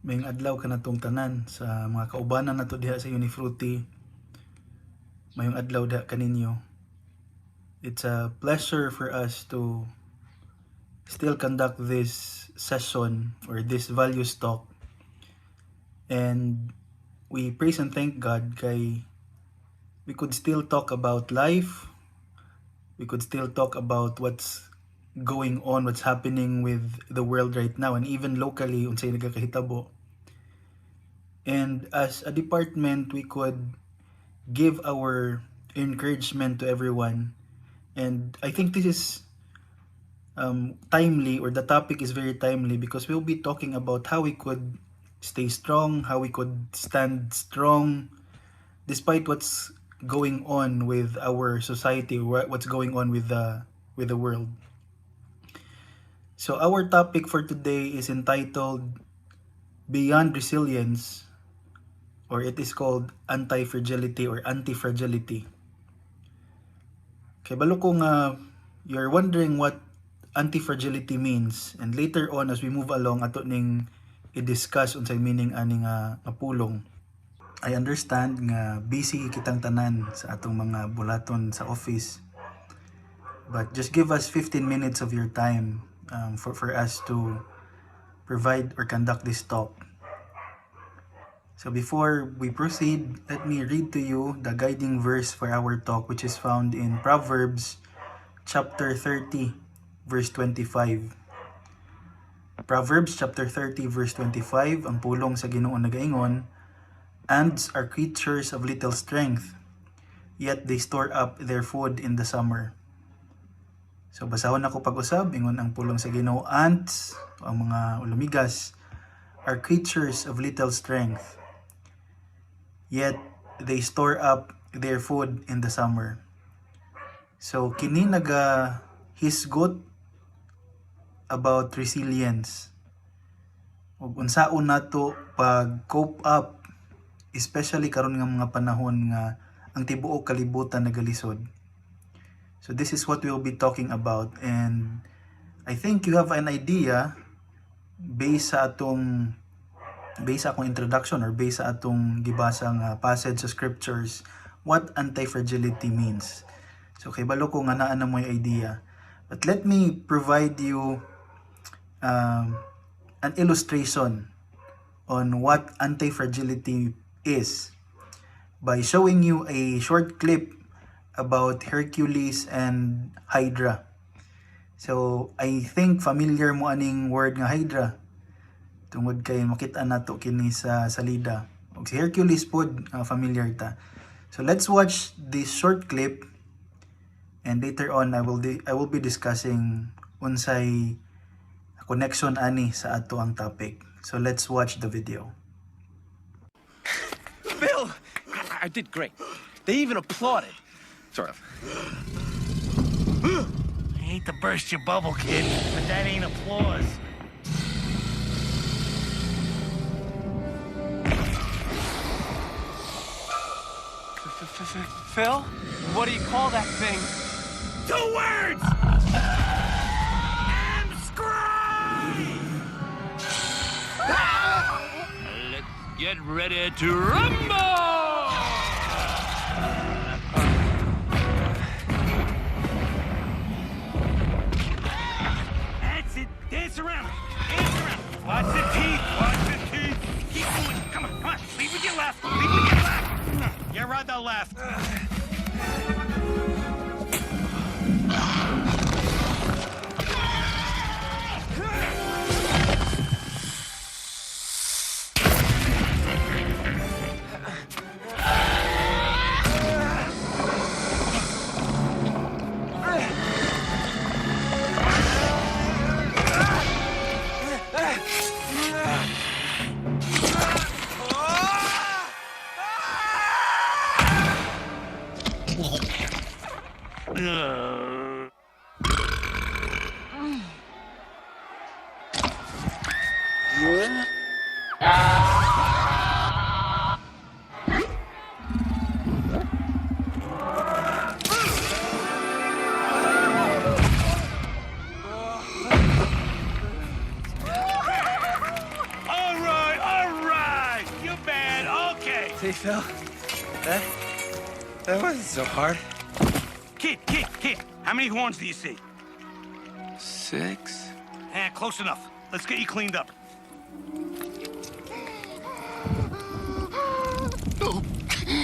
Mayong adlaw ka na tong tanan sa mga kaubanan nato diha sa Unifruitti. Mayong adlaw diha kaninyo. It's a pleasure for us to still conduct this session or this values talk. And we praise and thank God kay we could still talk about life. We could still talk about what's going on, what's happening with the world right now, and even locally unsay nagakahitabo. And as a department, we could give our encouragement to everyone. And I think this is timely, or the topic is very timely, because we'll be talking about how we could stay strong, how we could stand strong despite what's going on with our society, what's going on with the world. So our topic for today is entitled Beyond Resilience, or it is called Anti-Fragility or Antifragility. Kay balo kung you're wondering what anti-fragility means, and later on as we move along ato ning i-discuss unsay meaning ani nga pulong. I understand nga busy kitang tanan sa atong mga bulaton sa office, but just give us 15 minutes of your time for us to provide or conduct this talk. So before we proceed, let me read to you the guiding verse for our talk, which is found in Proverbs chapter 30, verse 25. Proverbs chapter 30, verse 25, ang pulong sa Ginoo nagaingon, "Ants are creatures of little strength, yet they store up their food in the summer." So basahon ako pag-usab, ingon ang pulong sa Ginoo, ants, ang mga ulumigas, are creatures of little strength, yet they store up their food in the summer. So kini naga hisgot about resilience, ug unsaon nato pag cope up, especially karon nga mga panahon nga ang tibuok kalibutan nagalisod. So this is what we will be talking about, and I think you have an idea based sa akong introduction, or based sa atong gibasang passage sa scriptures, what anti-fragility means. So kay balo ko nga naa na mo idea, but let me provide you an illustration on what anti-fragility is by showing you a short clip about Hercules and Hydra. So I think familiar mo aning word nga Hydra, tungod kay makita nato kini sa salida. Og si Hercules pod familiar ta. So let's watch this short clip, and later on I will be discussing unsay connection ani sa ato ang topic. So let's watch the video. Bill, I did great. They even applauded. Sort of. I hate to burst your bubble, kid, but that ain't applause. Phil, what do you call that thing? 2 words! Let's get ready to rumble! That's it. Dance around. Dance around. Watch the teeth. Watch the teeth. Keep moving. Come on. Come on. Lead with your left. Lead with your left. You're on the left. All right, Phil, that wasn't so hard. Kid. How many horns do you see? 6. Close enough. Let's get you cleaned up.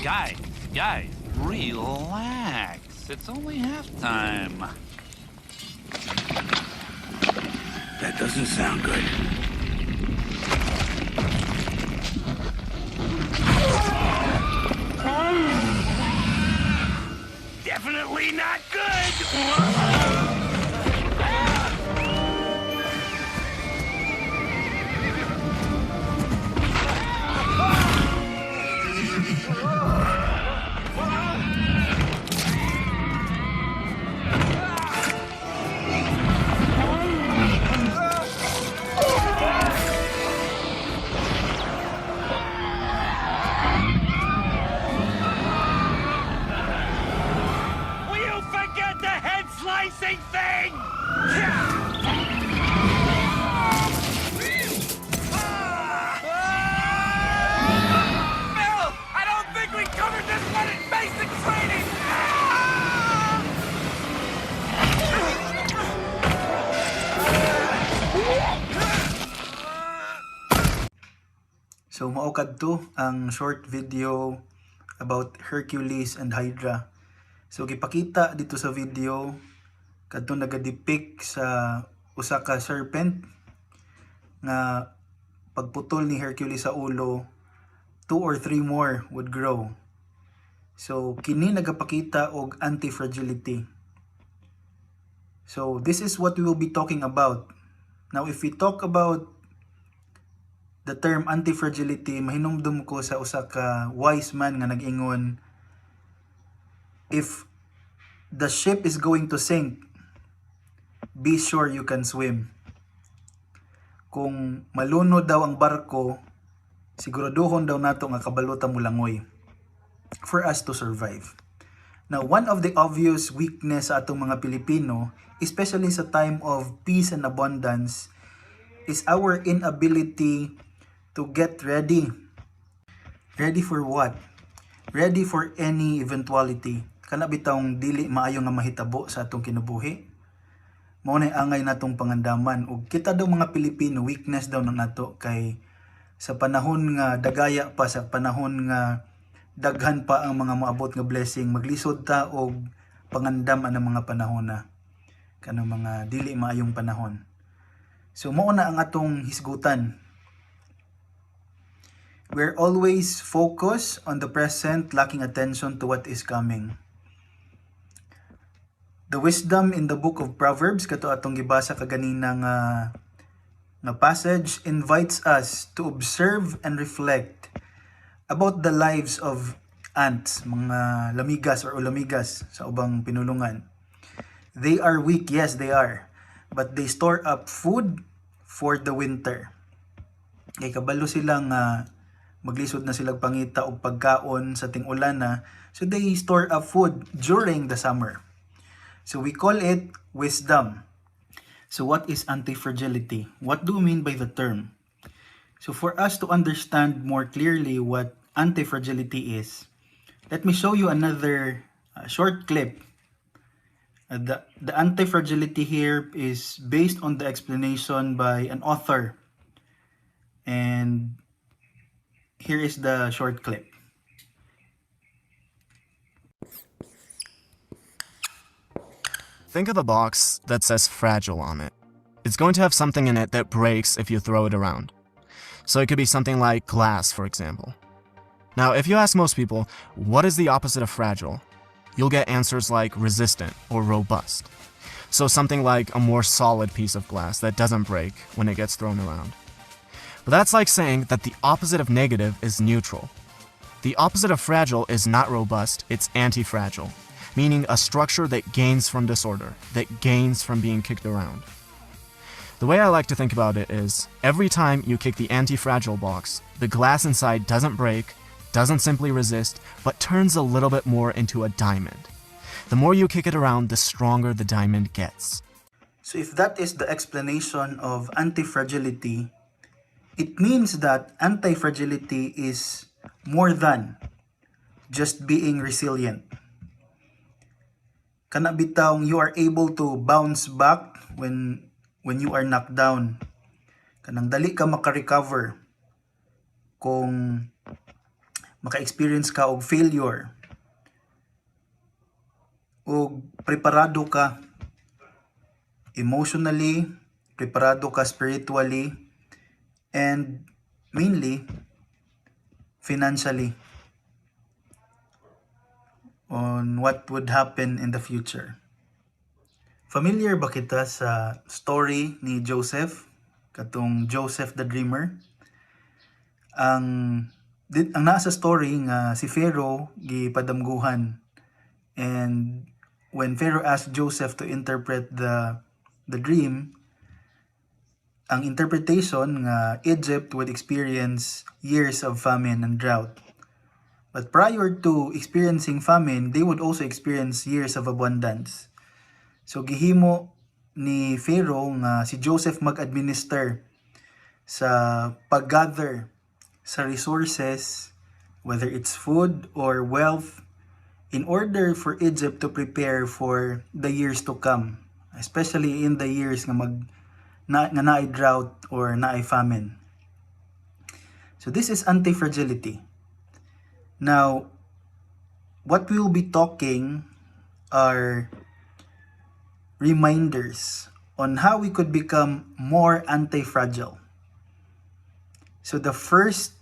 Guys, relax. It's only halftime. That doesn't sound good. Definitely not good! Will you forget the head-slicing thing? Phil, I don't think we covered this one in basic training! So mao kadto ang short video about Hercules and Hydra. So gipakita dito sa video kadto nagadepict sa usa ka serpent nga pagputol ni Hercules sa ulo, 2 or 3 more would grow. So kini nagapakita og anti-fragility. So this is what we will be talking about. Now if we talk about the term anti-fragility, mahinumdum ko sa usa ka wise man nga nag-ingon, if the ship is going to sink, be sure you can swim. Kung malunod daw ang barko, siguraduhon daw nato nga kabalutan mo langoy for us to survive. Now, one of the obvious weakness sa atong mga Pilipino, especially sa time of peace and abundance, is our inability to get ready. Ready for what? Ready for any eventuality. Kana bitawng dili maayo nga mahitabo sa atong kinabuhi. Mao nay angay natong pangandaman ug kita daw mga Pilipino weakness daw na nato kay sa panahon nga dagaya pa, sa panahon nga daghan pa ang mga moabot nga blessing, maglisod ta og pangandam ang mga panahon na kanang mga dili maayong panahon. So mao na ang atong hisgutan. We're always focused on the present, lacking attention to what is coming. The wisdom in the book of Proverbs, kato atong gibasa kaganina nga passage, invites us to observe and reflect about the lives of ants, mga lamigas or ulamigas sa ubang pinulungan. They are weak, yes they are, but they store up food for the winter. Kay kabalo silang maglisod na silang pangita og pagkaon sa ting-ulan na, so they store up food during the summer. So we call it wisdom. So what is anti-fragility? What do we mean by the term? So for us to understand more clearly what anti-fragility is, let me show you another short clip. The anti-fragility here is based on the explanation by an author. And here is the short clip. Think of a box that says fragile on it. It's going to have something in it that breaks if you throw it around. So it could be something like glass, for example. Now, if you ask most people, what is the opposite of fragile? You'll get answers like resistant or robust. So something like a more solid piece of glass that doesn't break when it gets thrown around. But that's like saying that the opposite of negative is neutral. The opposite of fragile is not robust, it's anti-fragile, meaning a structure that gains from disorder, that gains from being kicked around. The way I like to think about it is, every time you kick the anti-fragile box, the glass inside doesn't break, doesn't simply resist, but turns a little bit more into a diamond. The more you kick it around, the stronger the diamond gets. So if that is the explanation of anti-fragility, it means that anti-fragility is more than just being resilient. Kana bitawng you are able to bounce back when you are knocked down. Kanang dali ka maka-recover kung maka-experience ka og failure. O preparado ka emotionally, preparado ka spiritually, and mainly financially on what would happen in the future. Familiar ba kita sa story ni Joseph? Katong Joseph the Dreamer? Ang nasa story nga si Pharaoh gipadamguhan, and when Pharaoh asked Joseph to interpret the dream, ang interpretation nga Egypt would experience years of famine and drought. But prior to experiencing famine, they would also experience years of abundance. So gihimo ni Pharaoh nga si Joseph mag-administer sa pag-gather sa resources, whether it's food or wealth, in order for Egypt to prepare for the years to come, especially in the years nga naay drought or naay famine. So this is anti-fragility. Now, what we will be talking are reminders on how we could become more anti-fragile. So the first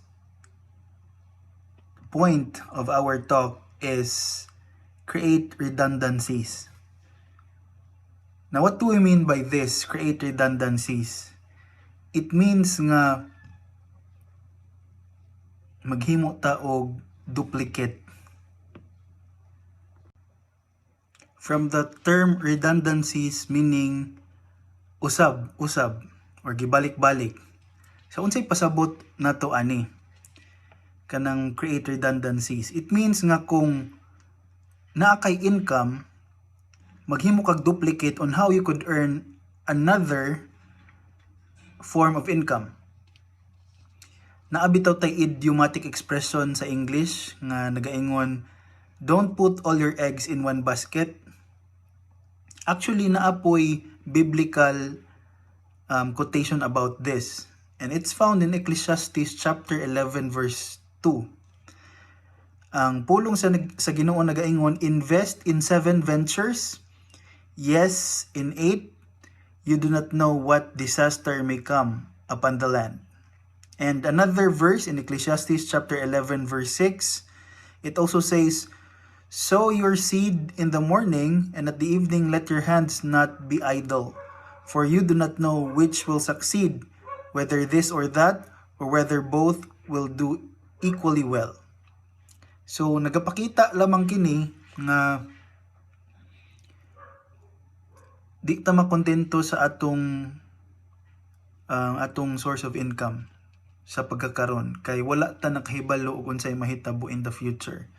point of our talk is create redundancies. Now, what do we mean by this, create redundancies? It means nga maghimo ta og duplicate. From the term redundancies, meaning usab or gibalik-balik. So unsay pasabot nato ani kanang create redundancies? It means nga kung naa kay income, maghimo kag duplicate on how you could earn another form of income. Naabitaw tay idiomatic expression sa English nga nagaingon, don't put all your eggs in one basket. Actually, naapoy biblical quotation about this. And it's found in Ecclesiastes chapter 11 verse 2. Ang pulong sa Ginoo nagaingon, invest in 7 ventures. Yes, in 8, you do not know what disaster may come upon the land. And another verse in Ecclesiastes chapter 11 verse 6, it also says, sow your seed in the morning, and at the evening let your hands not be idle. For you do not know which will succeed, whether this or that, or whether both will do equally well. So, nagapakita lamang kini nga di ta makontento sa atong source of income sa pagkakaron, kay wala ta nakahibalo kung unsay mahitabo in the future.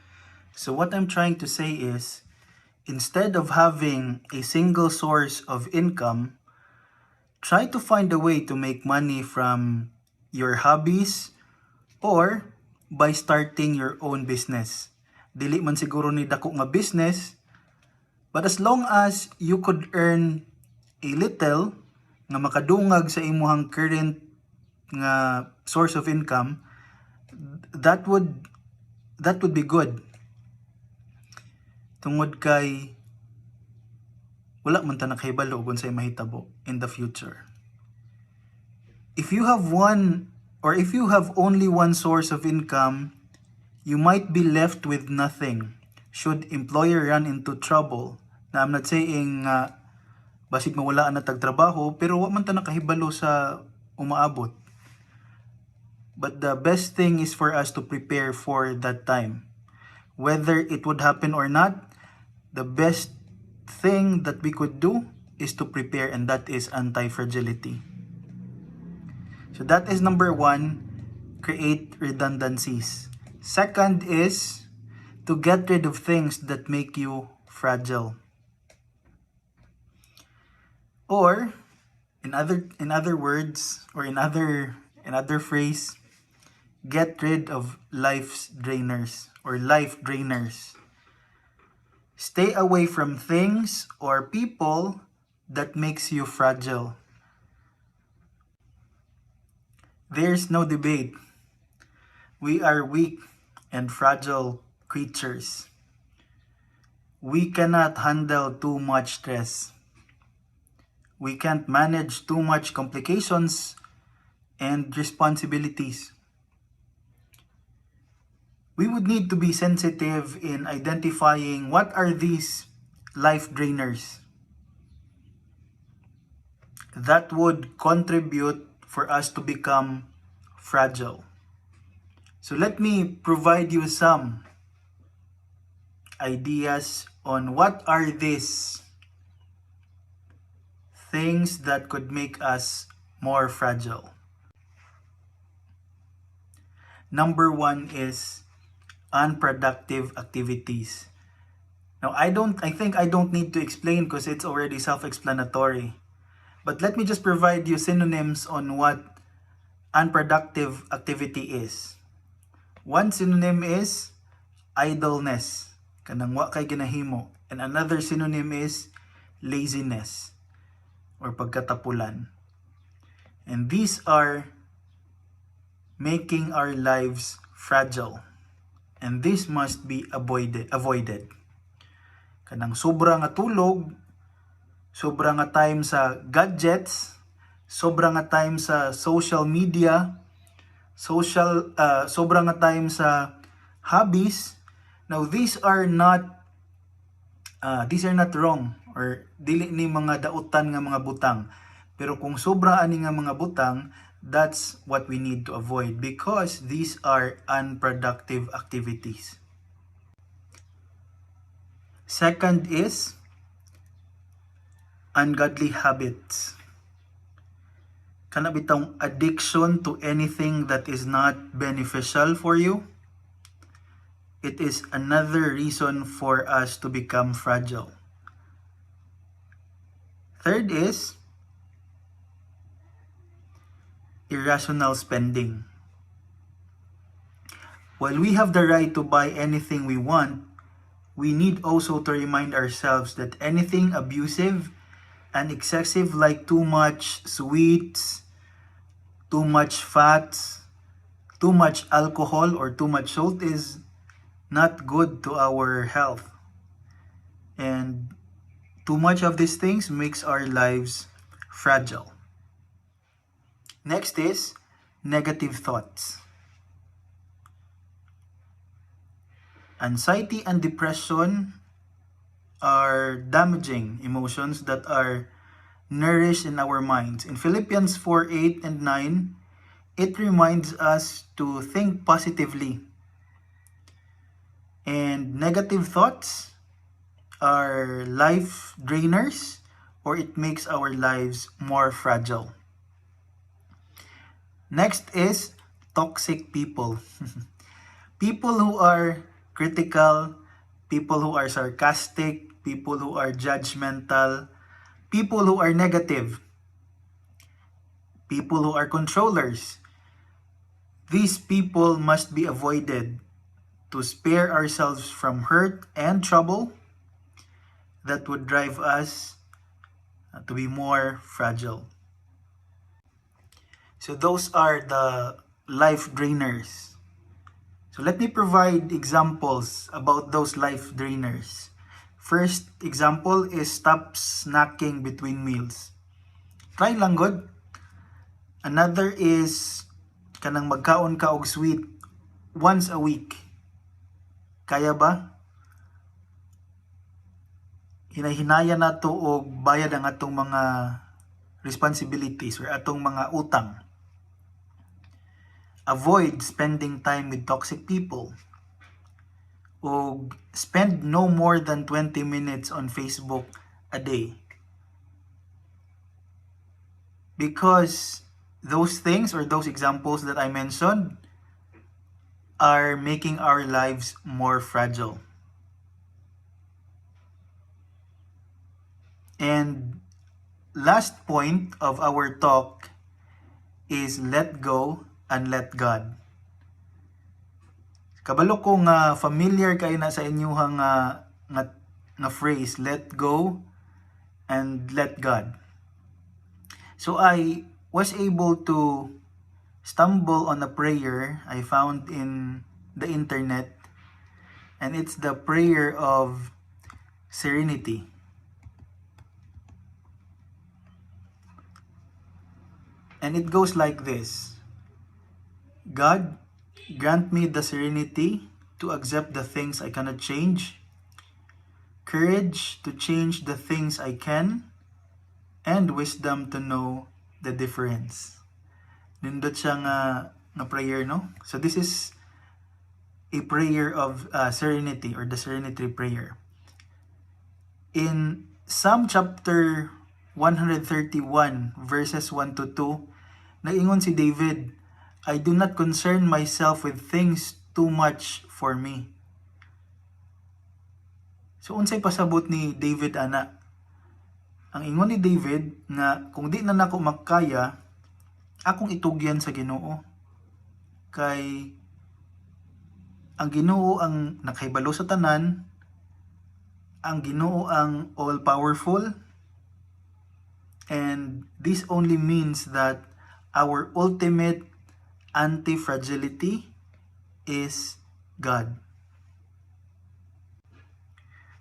So what I'm trying to say is, instead of having a single source of income, try to find a way to make money from your hobbies or by starting your own business. Dili man siguro ni dako nga business, but as long as you could earn a little nga makadungag sa imuhang current nga source of income, that would be good. Tungod kay wala man ta nakahibalo kung say mahitabo in the future. If you have only one source of income, you might be left with nothing should employer run into trouble. Na I'm not saying basig mawala na tagtrabaho, pero wa man ta nakahibalo sa umaabot. But the best thing is for us to prepare for that time. Whether it would happen or not, the best thing that we could do is to prepare, and that is anti-fragility. So that is number 1, create redundancies. Second is to get rid of things that make you fragile. Or in other words, or in other phrase, Get rid of life's drainers or life drainers. Stay away from things or people that makes you fragile. There's no debate. We are weak and fragile creatures. We cannot handle too much stress. We can't manage too much complications and responsibilities. We would need to be sensitive in identifying what are these life drainers that would contribute for us to become fragile. So let me provide you some ideas on what are these things that could make us more fragile. Number one is unproductive activities. Now, I think I don't need to explain because it's already self-explanatory. But let me just provide you synonyms on what unproductive activity is. One synonym is idleness, kanang wa kay ginahimo. And another synonym is laziness or pagkatapulan. And these are making our lives fragile. And this must be avoided. Kanang sobra nga tulog, sobra nga time sa gadgets, sobra nga time sa social media, sobra nga time sa hobbies. Now these are not wrong or dili ni mga dautan nga mga butang. Pero kung sobra ani nga mga butang, that's what we need to avoid because these are unproductive activities. Second is ungodly habits. Kana bitong addiction to anything that is not beneficial for you. It is another reason for us to become fragile. Third is irrational spending. While we have the right to buy anything we want, we need also to remind ourselves that anything abusive and excessive like too much sweets, too much fats, too much alcohol, or too much salt is not good to our health. And too much of these things makes our lives fragile. Next is negative thoughts. Anxiety and depression are damaging emotions that are nourished in our minds. In Philippians 4:8 and 9, it reminds us to think positively. And negative thoughts are life drainers, or it makes our lives more fragile. Next is toxic people. People who are critical, people who are sarcastic, people who are judgmental, people who are negative, people who are controllers. These people must be avoided to spare ourselves from hurt and trouble that would drive us to be more fragile. So those are the life drainers. So let me provide examples about those life drainers. First example is stop snacking between meals. Try lang good. Another is kanang magkaon ka og sweet once a week. Kaya ba? Hinahinaya na to og bayad ang atong mga responsibilities or atong mga utang. Avoid spending time with toxic people. O spend no more than 20 minutes on Facebook a day. Because those things or those examples that I mentioned are making our lives more fragile. And last point of our talk is let go and let God. Kabalo ko nga familiar kay na sa inyong nga phrase, let go and let God. So I was able to stumble on a prayer I found in the internet, and it's the Prayer of Serenity. And it goes like this: God, grant me the serenity to accept the things I cannot change, courage to change the things I can, and wisdom to know the difference. Nindot siya nga prayer, no? So this is a prayer of serenity, or the serenity prayer. In Psalm chapter 131 verses 1 to 2, naingon si David, I do not concern myself with things too much for me. So unsay pasabot ni David ana? Ang ingon ni David nga kung di na nako makaya, akong itugyan sa Ginoo. Kay ang Ginoo ang nakahibalo sa tanan, ang Ginoo ang all-powerful, and this only means that our ultimate anti-fragility is God.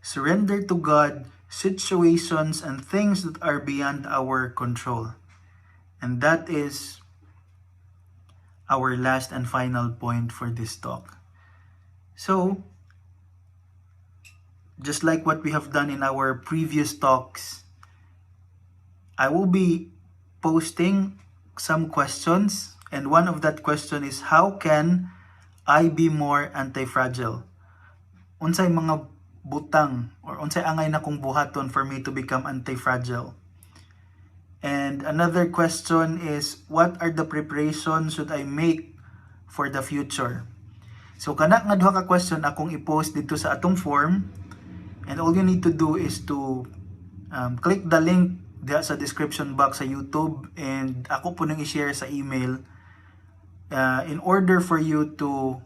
Surrender to God situations and things that are beyond our control. And that is our last and final point for this talk. So, just like what we have done in our previous talks, I will be posting some questions, and one of that question is, how can I be more anti-fragile? Unsay mga butang or unsay angay na kong buhaton for me to become anti-fragile? And another question is, what are the preparations should I make for the future? So kana nga duha ka question akong i-post dito sa atong form, and all you need to do is to click the link diha sa description box sa YouTube, and ako po nang i-share sa email in order for you to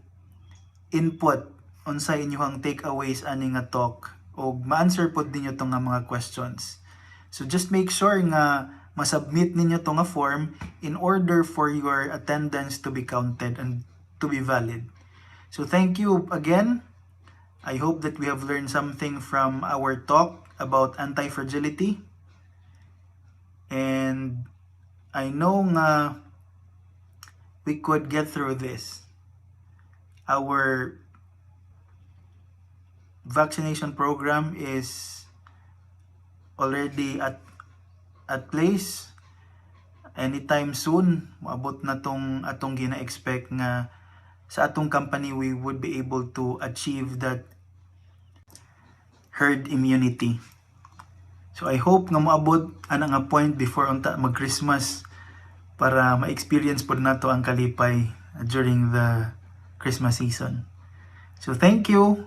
input unsa inyong takeaways ani nga talk, o ma-answer pod ninyo tong nga mga questions. So just make sure nga ma-submit ninyo tong nga form in order for your attendance to be counted and to be valid. So thank you again. I hope that we have learned something from our talk about anti-fragility. And I know nga we could get through this. Our vaccination program is already at place. Anytime soon, maabot na tong atong gina-expect nga sa atong company we would be able to achieve that herd immunity. So I hope nga moabot ana nga point before unta mag-Christmas para ma-experience pod nato ang kalipay during the Christmas season. So thank you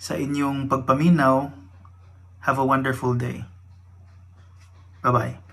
sa inyong pagpaminaw. Have a wonderful day. Bye-bye.